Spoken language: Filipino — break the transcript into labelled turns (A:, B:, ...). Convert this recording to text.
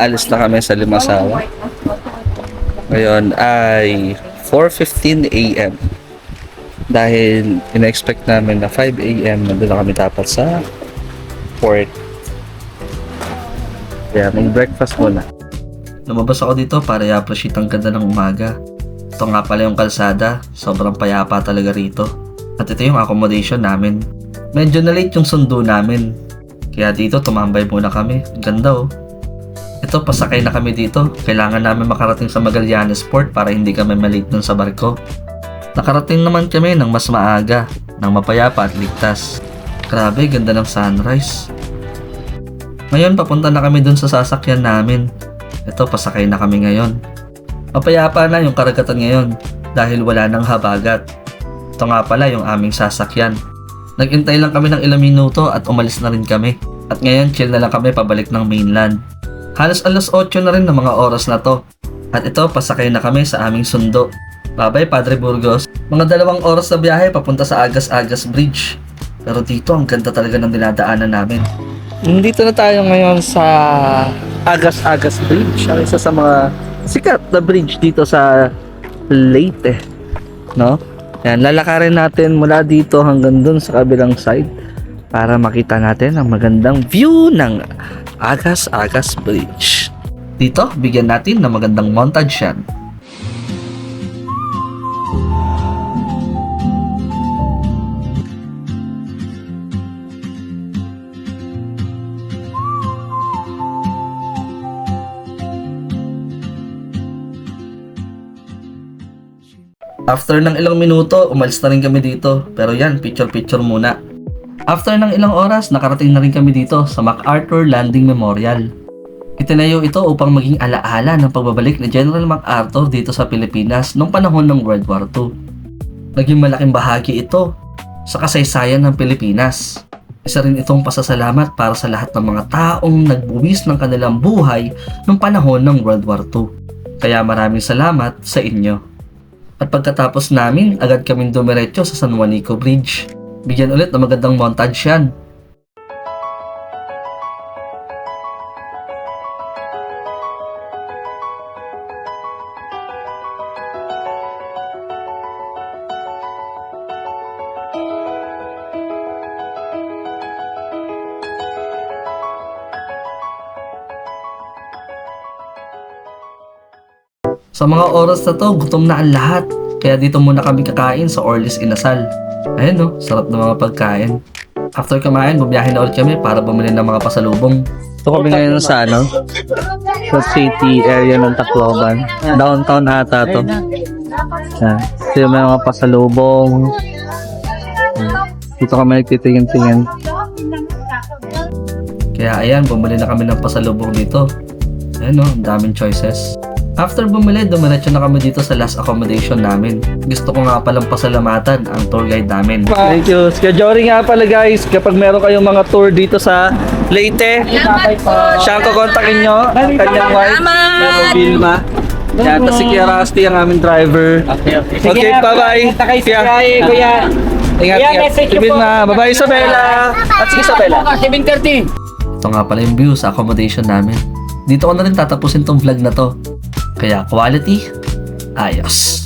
A: aalis na kami sa Limasawa. Ngayon ay 4:15 AM. Dahil ina-expect namin na 5 AM nandun na kami dapat sa port. Kaya may breakfast muna. Lumabas ako dito para i-appreciate ang ganda ng umaga. Ito nga pala yung kalsada, sobrang payapa talaga rito. At ito yung accommodation namin. Medyo na late yung sundo namin. Kaya dito tumambay muna kami. Ang ganda oh. Ito, pasakay na kami dito. Kailangan namin makarating sa Magallanes Port para hindi kami malate dun sa barko. Nakarating naman kami ng mas maaga, ng mapayapa at ligtas. Grabe, ganda ng sunrise. Ngayon, papunta na kami dun sa sasakyan namin. Ito, pasakay na kami ngayon. Mapayapa na yung karagatan ngayon dahil wala nang habagat. Ito nga pala yung aming sasakyan. Nag-intay lang kami ng ilang minuto at umalis na rin kami. At ngayon, chill na lang kami pabalik ng mainland. Halos alas 8 na rin ng mga oras na to. At ito, pasakay na kami sa aming sundo. Bye-bye, Padre Burgos. Mga 2 oras na biyahe papunta sa Agas-Agas Bridge. Pero dito, ang ganda talaga ng dinadaanan namin. Dito na tayo ngayon sa Agas-Agas Bridge. Ang isa sa mga sikat na bridge dito sa Leyte. No? Yan, lalakarin natin mula dito hanggang dun sa kabilang side para makita natin ang magandang view ng Agas-Agas Bridge. Dito, bigyan natin ng magandang montage yan. After ng ilang minuto, umalis na rin kami dito. Pero yan, picture-picture muna. After ng ilang oras, nakarating na rin kami dito sa MacArthur Landing Memorial. Itinayo ito upang maging alaala ng pagbabalik ni General MacArthur dito sa Pilipinas noong panahon ng World War II. Naging malaking bahagi ito sa kasaysayan ng Pilipinas. Isa rin itong pasasalamat para sa lahat ng mga taong nagbuwis ng kanilang buhay noong panahon ng World War II. Kaya maraming salamat sa inyo. At pagkatapos namin, agad kaming dumiretso sa San Juanico Bridge. Bigyan ulit ng magandang montage yan. Sa mga oras na to, gutom na ang lahat. Kaya dito muna kami kakain sa Orlis Inasal. Ayun no, sarap ng mga pagkain. After kumain, bumiyahe na ulit kami para bumili ng mga pasalubong. Ito kami ngayon sa sa city area ng Tacloban. Downtown ata to. Yan. Ito yung mga pasalubong. Dito kami nagtitingin-tingin. Kaya ayan, bumili na kami ng pasalubong dito. Ayun no, ang daming choices. After bumili, dumiretso na kami dito sa last accommodation namin. Gusto ko nga palang pasalamatan ang tour guide namin. Thank you. Kaya Jory nga pala guys, kapag meron kayong mga tour dito sa Leyte, siya ang kukontakin nyo, ang kanyang wife, pero Vilma. Yan, tapos si Kuya Rusty ang aming driver. Okay, bye-bye. Kuya. Ingat. Si Vilma. Bye-bye Isabella. At si Isabella.
B: 7:30.
A: Ito nga pala yung view sa accommodation namin. Dito ko na rin tatapusin tong vlog na to. Kaya quality, ayos.